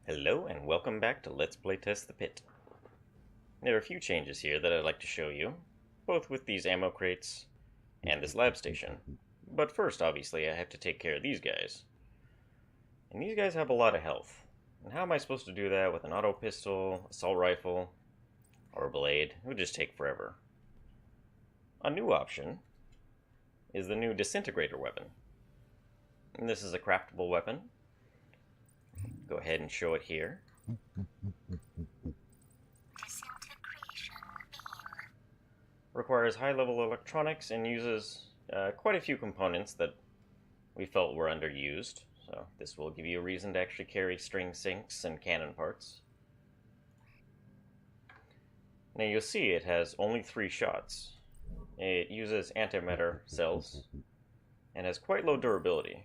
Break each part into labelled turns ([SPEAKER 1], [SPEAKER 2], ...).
[SPEAKER 1] Hello and welcome back to Let's Play Test the Pit. There are a few changes here that I'd like to show you, both with these ammo crates and this lab station. But first, obviously, I have to take care of these guys. And these guys have a lot of health. And how am I supposed to do that with an auto pistol, assault rifle, or a blade? It would just take forever. A new option is the new disintegrator weapon. And this is a craftable weapon. Go ahead and show it here. Requires high-level electronics and uses quite a few components that we felt were underused. So this will give you a reason to actually carry string sinks and cannon parts. Now you'll see it has only 3 shots. It uses antimatter cells and has quite low durability.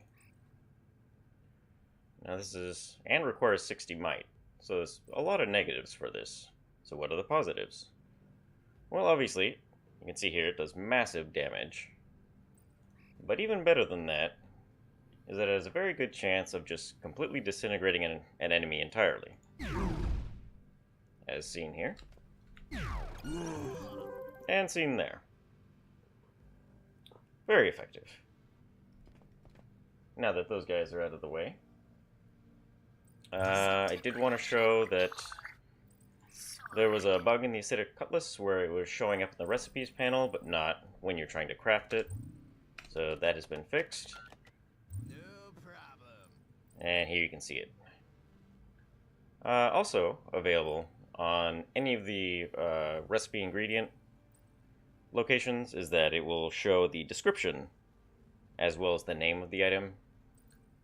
[SPEAKER 1] Now this is, and requires 60 might, so there's a lot of negatives for this. So what are the positives? Well, obviously, you can see here it does massive damage. But even better than that is that it has a very good chance of just completely disintegrating an enemy entirely. As seen here. And seen there. Very effective. Now that those guys are out of the way, I did want to show that there was a bug in the acidic cutlass where it was showing up in the recipes panel, but not when you're trying to craft it. So that has been fixed.
[SPEAKER 2] No problem.
[SPEAKER 1] And here you can see it. Also available on any of the recipe ingredient locations is that it will show the description as well as the name of the item.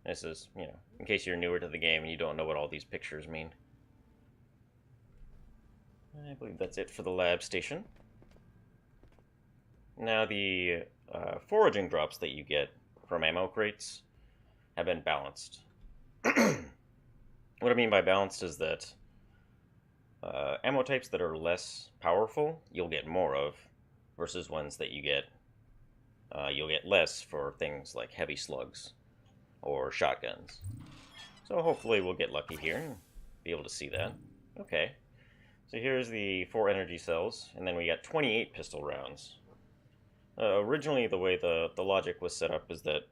[SPEAKER 1] This is, in case you're newer to the game and you don't know what all these pictures mean. I believe that's it for the lab station. Now the foraging drops that you get from ammo crates have been balanced. What I mean by balanced is that ammo types that are less powerful, you'll get more of, versus ones that you'll get less for things like heavy slugs or shotguns. So hopefully we'll get lucky here and be able to see that. Okay, so here's the 4 energy cells, and then we got 28 pistol rounds. Originally the way the logic was set up is that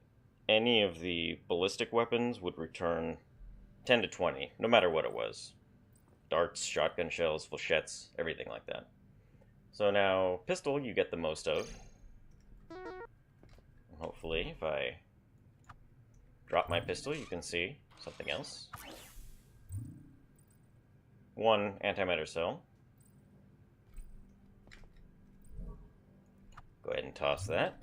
[SPEAKER 1] any of the ballistic weapons would return 10 to 20, no matter what it was. Darts, shotgun shells, flechettes, everything like that. So now, pistol you get the most of. Hopefully, if I drop my pistol, you can see something else. 1 antimatter cell. Go ahead and toss that.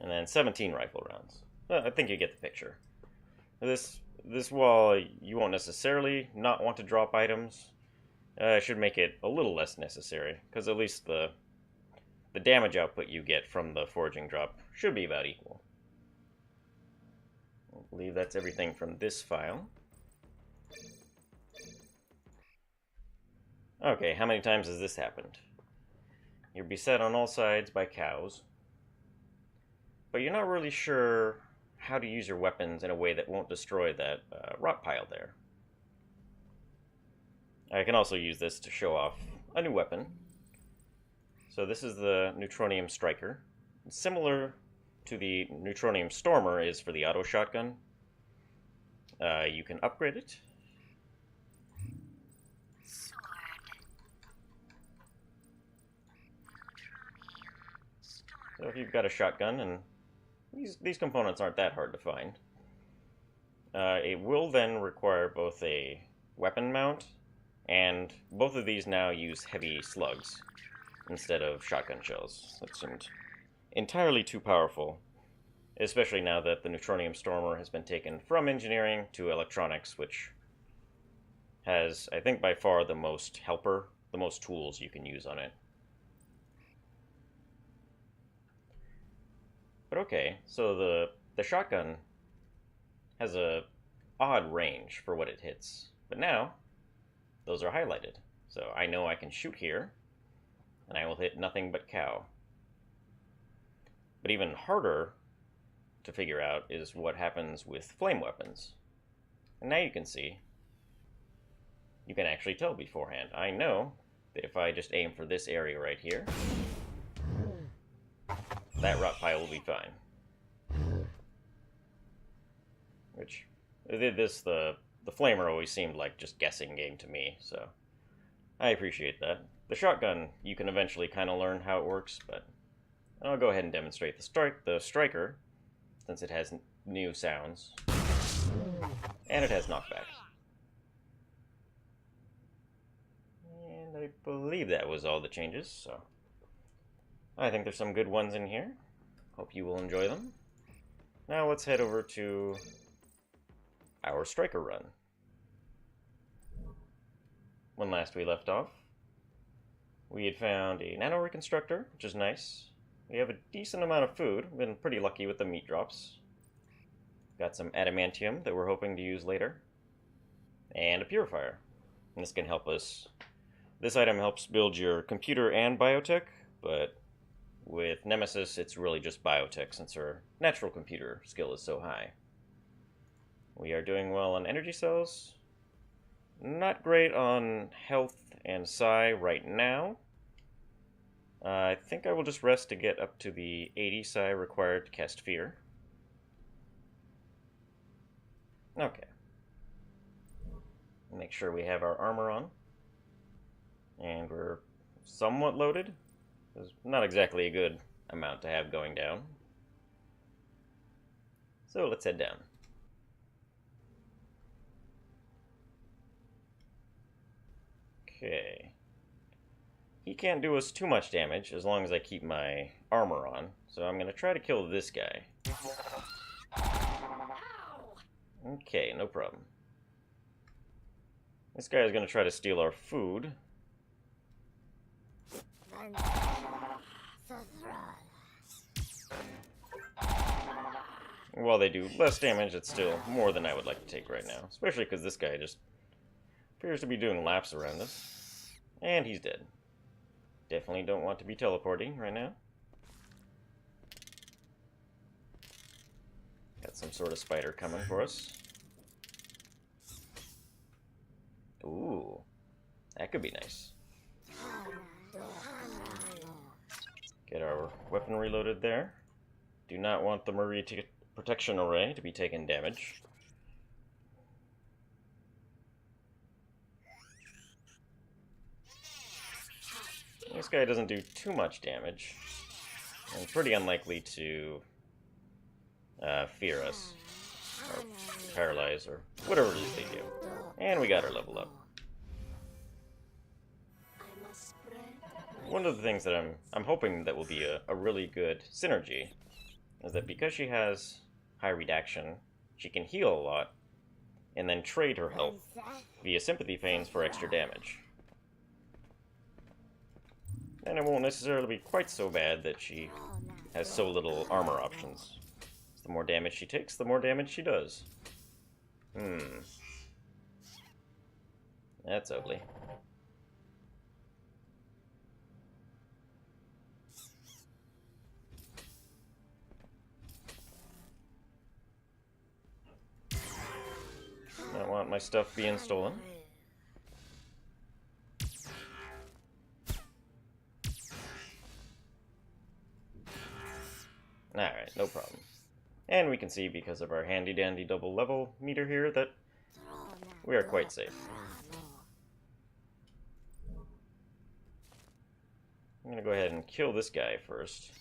[SPEAKER 1] And then 17 rifle rounds. Well, I think you get the picture. This wall, you won't necessarily not want to drop items. Should make it a little less necessary, because at least the damage output you get from the foraging drop should be about equal. I believe that's everything from this file. Okay, how many times has this happened? You're beset on all sides by cows, but you're not really sure how to use your weapons in a way that won't destroy that rock pile there. I can also use this to show off a new weapon. So this is the Neutronium Striker. Similar to the Neutronium Stormer is for the auto shotgun. You can upgrade it. So if you've got a shotgun, and these components aren't that hard to find, it will then require both a weapon mount, and both of these now use heavy slugs instead of shotgun shells. That seemed entirely too powerful, especially now that the Neutronium Stormer has been taken from engineering to electronics, which has, I think, by far the most tools you can use on it. But okay, so the shotgun has a odd range for what it hits, but now those are highlighted. So I know I can shoot here, and I will hit nothing but cow. But even harder to figure out is what happens with flame weapons. And now you can see, you can actually tell beforehand. I know that if I just aim for this area right here, that rot pile will be fine. Which, the flamer always seemed like just guessing game to me, so I appreciate that. The shotgun, you can eventually kind of learn how it works, but I'll go ahead and demonstrate the striker, since it has new sounds, and it has knockback. And I believe that was all the changes, so I think there's some good ones in here. Hope you will enjoy them. Now let's head over to our striker run. When last we left off, we had found a nano reconstructor, which is nice. We have a decent amount of food. We've been pretty lucky with the meat drops. Got some adamantium that we're hoping to use later. And a purifier. And this can help us. This item helps build your computer and biotech, but with Nemesis, it's really just biotech since her natural computer skill is so high. We are doing well on energy cells. Not great on health and psi right now. I think I will just rest to get up to the 80 psi required to cast Fear. Okay. Make sure we have our armor on. And we're somewhat loaded. It's not exactly a good amount to have going down. So let's head down. Okay. He can't do us too much damage as long as I keep my armor on. So I'm going to try to kill this guy. Okay, no problem. This guy is going to try to steal our food. While they do less damage, it's still more than I would like to take right now. Especially because this guy just appears to be doing laps around us. And he's dead. Definitely don't want to be teleporting right now. Got some sort of spider coming for us. Ooh, that could be nice. Get our weapon reloaded there. Do not want the Marie protection array to be taking damage. This guy doesn't do too much damage, and pretty unlikely to fear us, or paralyze, or whatever it is they do. And we got her level up. One of the things that I'm hoping that will be a really good synergy is that because she has high redaction, she can heal a lot, and then trade her health via sympathy feigns for extra damage. And it won't necessarily be quite so bad that she has so little armor options. The more damage she takes, the more damage she does. That's ugly. I don't want my stuff being stolen. Alright, no problem. And we can see, because of our handy-dandy double level meter here, that we are quite safe. I'm gonna go ahead and kill this guy first.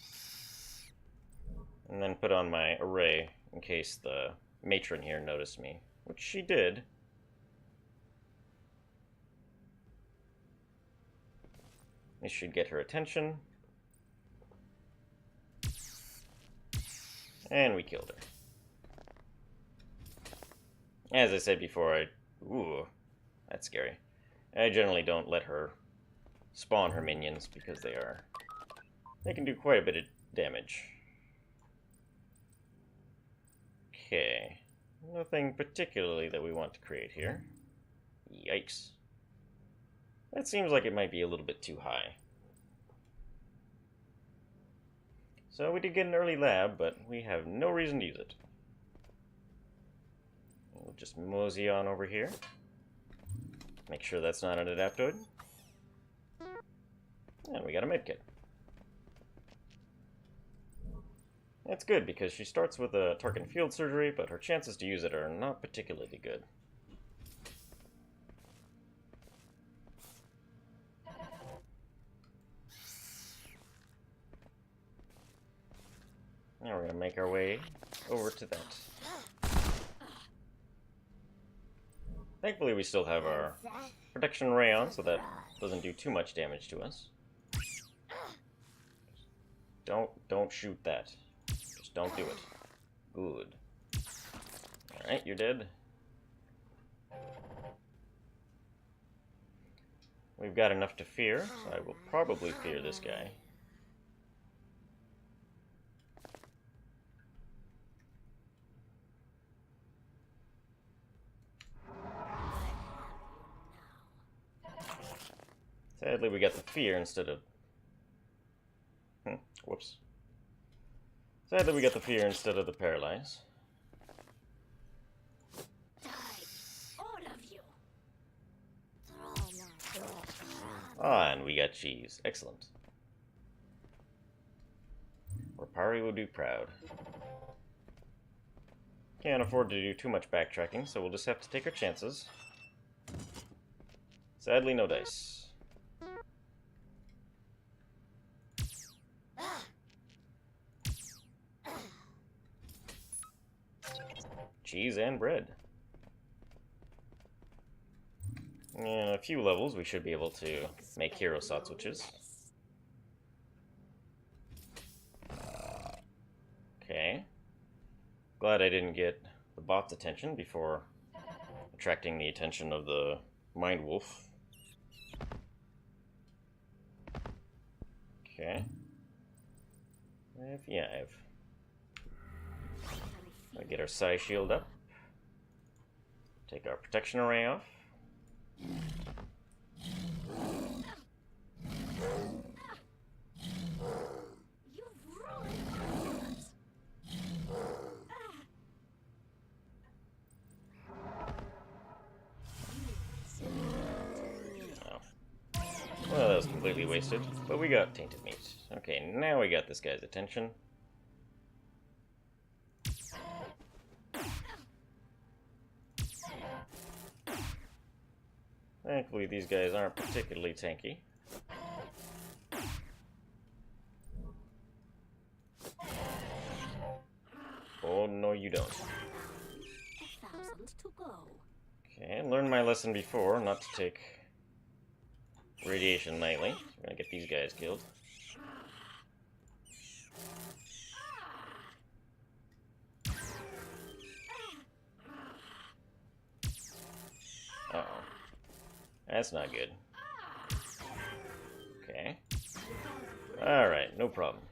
[SPEAKER 1] And then put on my array in case the matron here noticed me. Which she did. This should get her attention. And we killed her. As I said before, ooh, that's scary. I generally don't let her spawn her minions because they can do quite a bit of damage. Okay. Nothing particularly that we want to create here. Yikes. That seems like it might be a little bit too high. So we did get an early lab, but we have no reason to use it. We'll just mosey on over here. Make sure that's not an adaptoid. And we got a medkit. That's good, because she starts with a Tarkin field surgery, but her chances to use it are not particularly good. Now we're going to make our way over to that. Thankfully we still have our protection ray on, so that doesn't do too much damage to us. Don't shoot that. Just don't do it. Good. Alright, you're dead. We've got enough to fear, so I will probably fear this guy. Sadly, we got the fear instead of... Whoops. Sadly, we got the fear instead of the paralyze.
[SPEAKER 3] Die, all of you.
[SPEAKER 1] Ah, and we got cheese. Excellent. Rapari will do proud. Can't afford to do too much backtracking, so we'll just have to take our chances. Sadly, no dice. Cheese and bread. In a few levels, we should be able to make hero switches. Okay. Glad I didn't get the bot's attention before attracting the attention of the Mind Wolf. Okay. I've get our Psi shield up. Take our protection array off. Well, that was completely wasted, but we got tainted meat. Okay, now we got this guy's attention. Thankfully, these guys aren't particularly tanky. Oh, no you don't.
[SPEAKER 3] 1,000 to go.
[SPEAKER 1] Okay, learned my lesson before, not to take radiation lightly. We're gonna get these guys killed. Uh-oh. That's not good. Okay. Alright, no problem.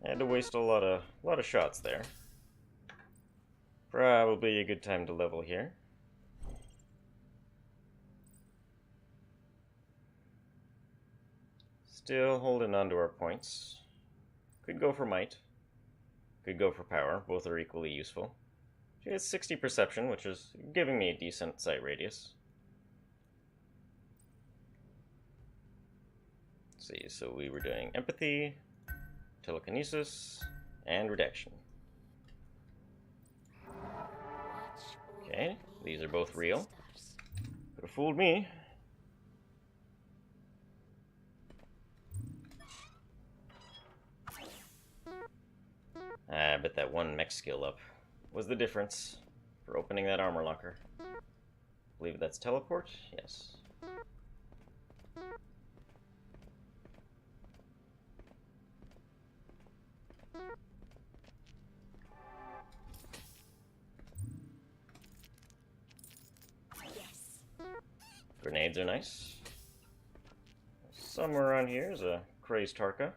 [SPEAKER 1] I had to waste a lot of shots there. Probably a good time to level here. Still holding on to our points. Could go for might. Could go for power. Both are equally useful. She has 60 perception, which is giving me a decent sight radius. Let's see, so we were doing empathy, telekinesis, and redaction. Okay, these are both real. Could have fooled me. I bet that one mech skill up was the difference for opening that armor locker. I believe that's teleport? Yes.
[SPEAKER 3] Yes.
[SPEAKER 1] Grenades are nice. Somewhere around here is a crazed Tarka.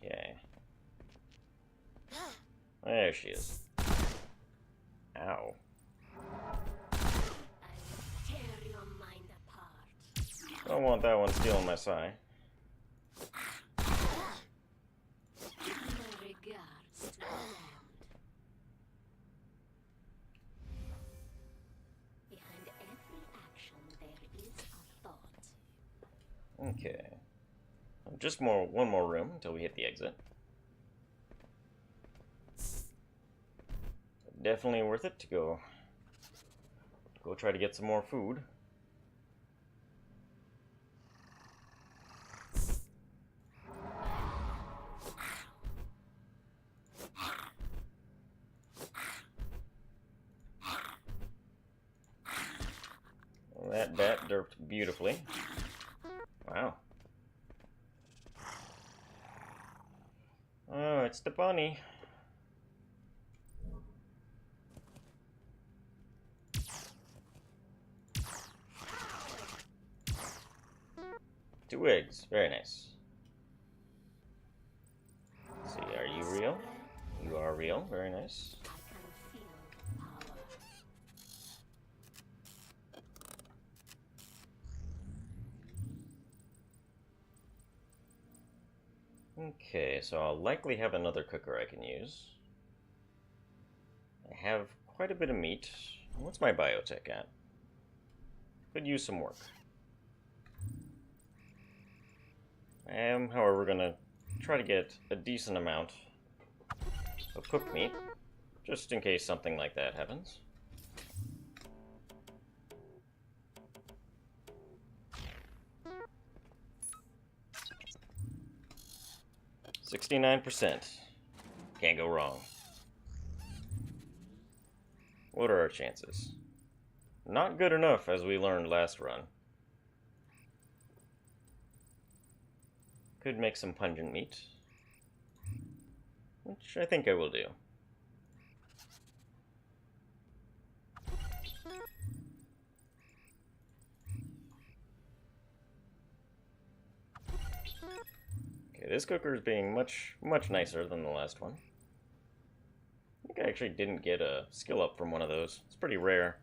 [SPEAKER 1] Okay. There she is. Ow.
[SPEAKER 3] Tear
[SPEAKER 1] want that one stealing my psi.
[SPEAKER 3] My regards to the land. Behind every action there is a thought.
[SPEAKER 1] Okay. Just one more room until we hit the exit. Definitely worth it to go try to get some more food. Well, that bat derped beautifully. Wow. Oh, it's the bunny. Two eggs. Very nice. Let's see, are you real? You are real. Very nice.
[SPEAKER 3] I can feel power.
[SPEAKER 1] Okay, so I'll likely have another cooker I can use. I have quite a bit of meat. What's my biotech at? Could use some work. I am, however, gonna try to get a decent amount of cooked meat, just in case something like that happens. %69%. Can't go wrong. What are our chances? Not good enough, as we learned last run. Could make some pungent meat, which I think I will do. Okay, this cooker is being much nicer than the last one. I think I actually didn't get a skill up from one of those. It's pretty rare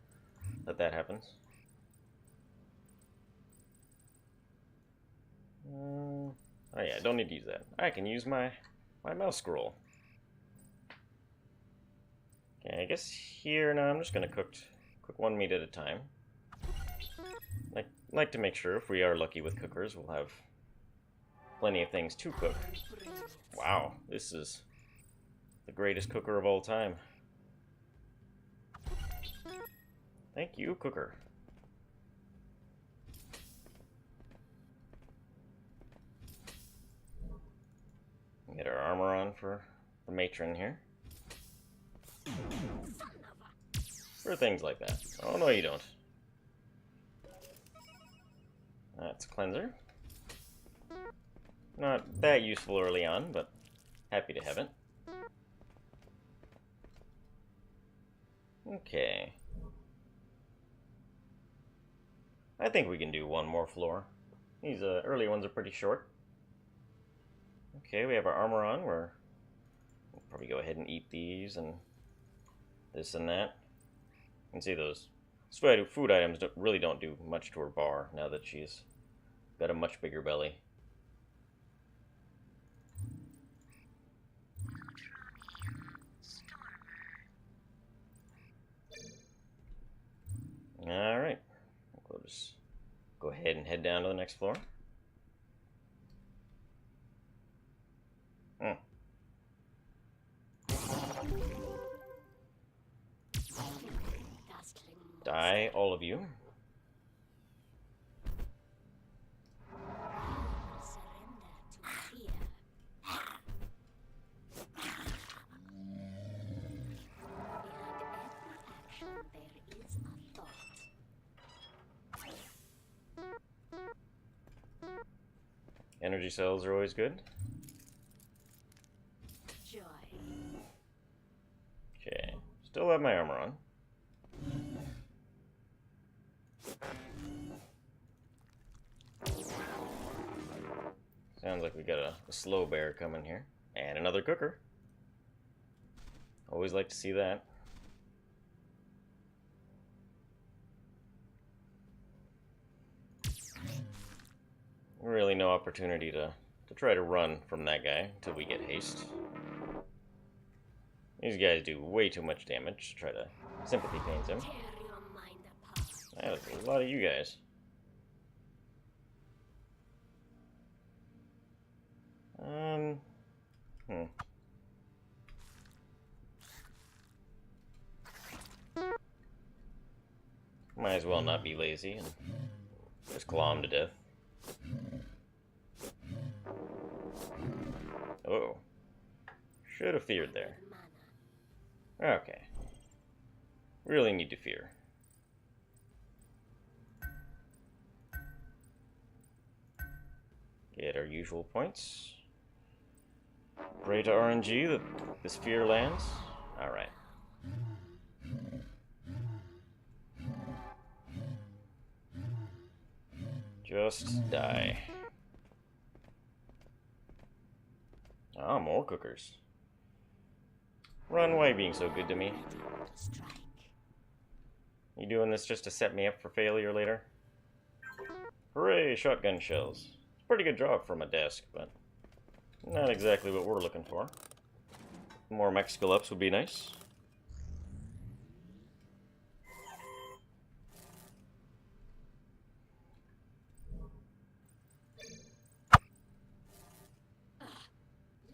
[SPEAKER 1] that happens. Oh yeah, I don't need to use that. I can use my mouse scroll. Okay, I guess here now I'm just gonna cook one meat at a time. Like to make sure if we are lucky with cookers, we'll have plenty of things to cook. Wow, this is the greatest cooker of all time. Thank you, cooker. Get our armor on for the matron here. For things like that. Oh, no, you don't. That's a cleanser. Not that useful early on, but happy to have it. Okay. I think we can do one more floor. These early ones are pretty short. Okay, we have our armor on. We'll probably go ahead and eat these and this and that. You can see those food items really don't do much to her bar now that she's got a much bigger belly. Alright. We'll just go ahead and head down to the next floor. Die, all of you. Energy cells are always good.
[SPEAKER 3] Joy.
[SPEAKER 1] Okay, still have my armor on. Sounds like we got a slow bear coming here. And another cooker. Always like to see that. really no opportunity to try to run from that guy until we get haste. These guys do way too much damage to try to sympathy pains him.
[SPEAKER 3] Tear your mind apart.
[SPEAKER 1] That was a lot of you guys. Hmm. Might as well not be lazy and just claw him to death. Oh. Should have feared there.
[SPEAKER 3] Mana.
[SPEAKER 1] Okay. Really need to fear. Get our usual points. Pray to RNG that this fear lands. Alright. Just die. Ah, more cookers. Run, why are you being so good to me?
[SPEAKER 3] Ready to strike.
[SPEAKER 1] You doing this just to set me up for failure later? Hooray, shotgun shells. It's a pretty good draw from a desk, but not exactly what we're looking for. More mech skill ups would be nice.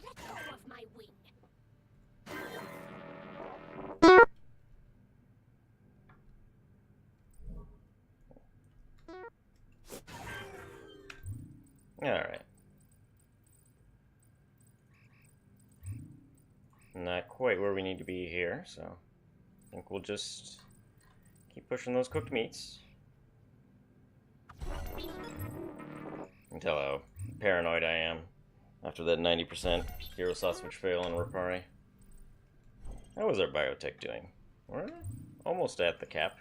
[SPEAKER 3] Let go of my wing.
[SPEAKER 1] Alright. Not quite where we need to be here, so I think we'll just keep pushing those cooked meats. You can tell how paranoid I am after that 90% hero sausage fail in Rapari. How is our biotech doing? We're almost at the cap.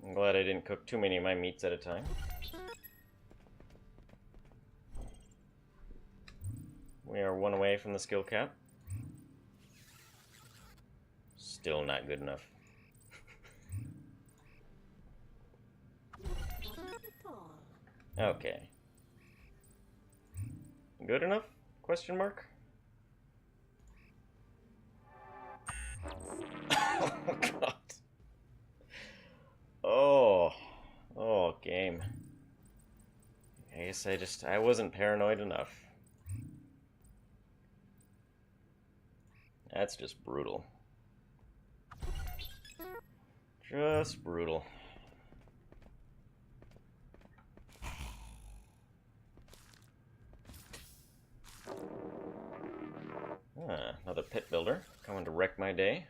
[SPEAKER 1] I'm glad I didn't cook too many of my meats at a time. We are one away from the skill cap. Still not good enough.
[SPEAKER 3] Not at all.
[SPEAKER 1] Okay. Good enough? Question mark? Oh god. Oh, game. I guess I wasn't paranoid enough. That's just brutal. Just brutal. Another pit builder coming to wreck my day.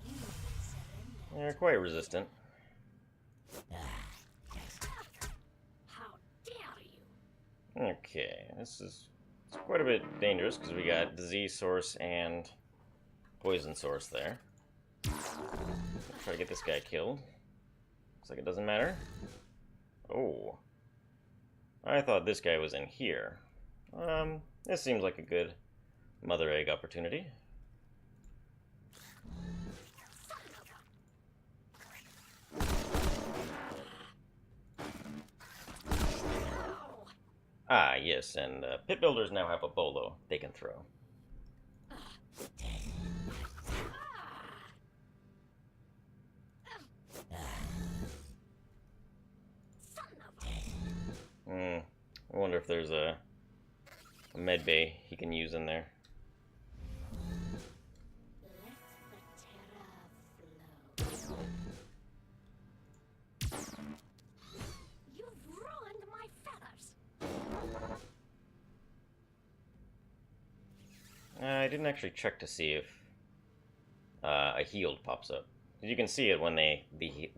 [SPEAKER 3] You surrender.
[SPEAKER 1] They're quite resistant.
[SPEAKER 3] How dare you?
[SPEAKER 1] Okay, it's quite a bit dangerous because we got disease source and poison source there. Try to get this guy killed. Looks like it doesn't matter. Oh. I thought this guy was in here. This seems like a good mother egg opportunity. Ah, yes, and pit builders now have a bolo they can throw. I wonder if there's a med bay he can use in there.
[SPEAKER 3] Let the terror flow. You've ruined my feathers.
[SPEAKER 1] I didn't actually check to see if a healed pops up. You can see it when they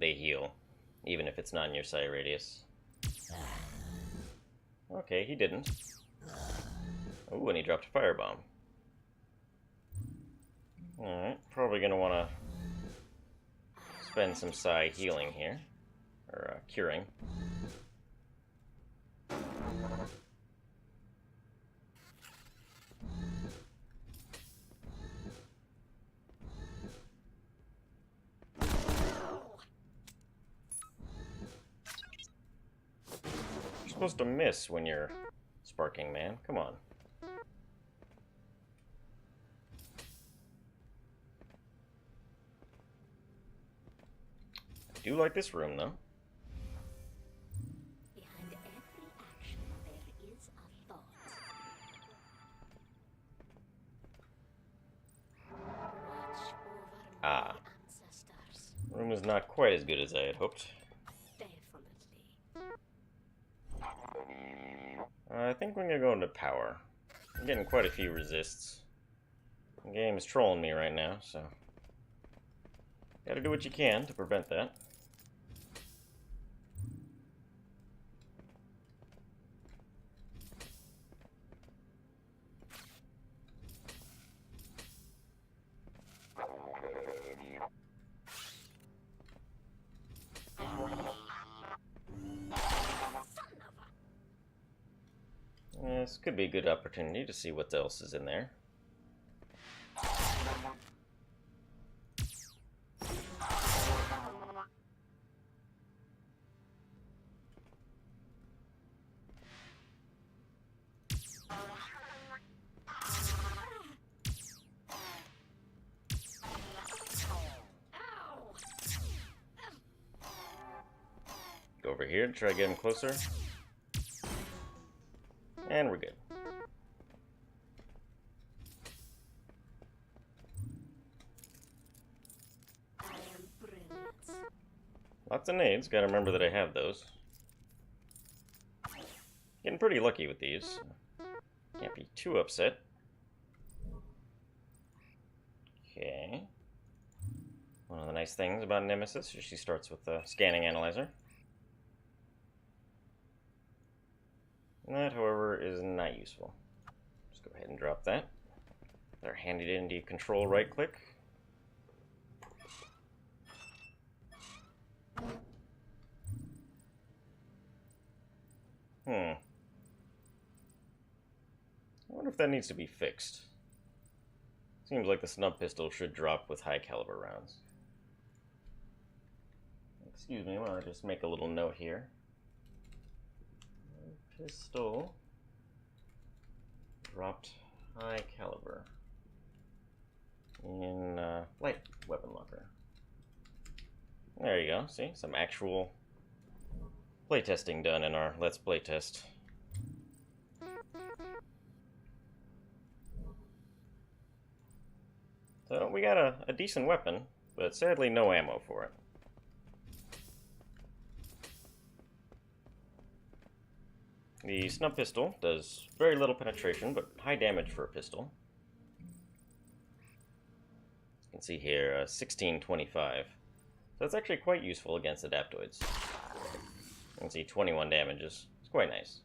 [SPEAKER 1] heal, even if it's not in your sight radius. Okay, he didn't. Oh, and he dropped a firebomb. Alright, probably gonna want to spend some psi healing here. Or curing. supposed to miss when you're sparking, man. Come on. I do like this room, though.
[SPEAKER 3] Behind every action, there is a thought. Watch over
[SPEAKER 1] Ah.
[SPEAKER 3] my ancestors.
[SPEAKER 1] Room is not quite as good as I had hoped.
[SPEAKER 3] Definitely.
[SPEAKER 1] I think we're gonna go into power. I'm getting quite a few resists. The game is trolling me right now, so gotta do what you can to prevent that. This could be a good opportunity to see what else is in there. Go over here to try to get him closer. And we're good.
[SPEAKER 3] I am brilliant.
[SPEAKER 1] Lots of nades, gotta remember that I have those. Getting pretty lucky with these. Can't be too upset. Okay. One of the nice things about Nemesis is she starts with the scanning analyzer. That, however, is not useful. Just go ahead and drop that. They're handy dandy control right click. I wonder if that needs to be fixed. Seems like the snub pistol should drop with high caliber rounds. Excuse me while I just make a little note here. Pistol dropped high caliber in light weapon locker. There you go. See, some actual playtesting done in our Let's Play test. So we got a decent weapon, but sadly no ammo for it. The snub pistol does very little penetration, but high damage for a pistol. You can see here, 1625. So it's actually quite useful against adaptoids. You can see 21 damages. It's quite nice.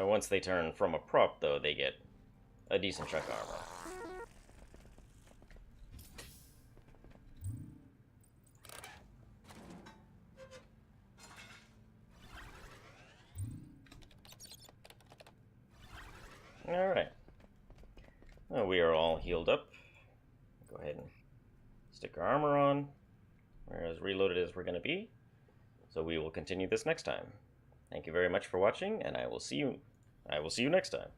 [SPEAKER 1] Once they turn from a prop, though, they get a decent chunk of armor. Alright. Well, we are all healed up. Go ahead and stick our armor on. We're as reloaded as we're going to be. So we will continue this next time. Thank you very much for watching, and I will see you next time.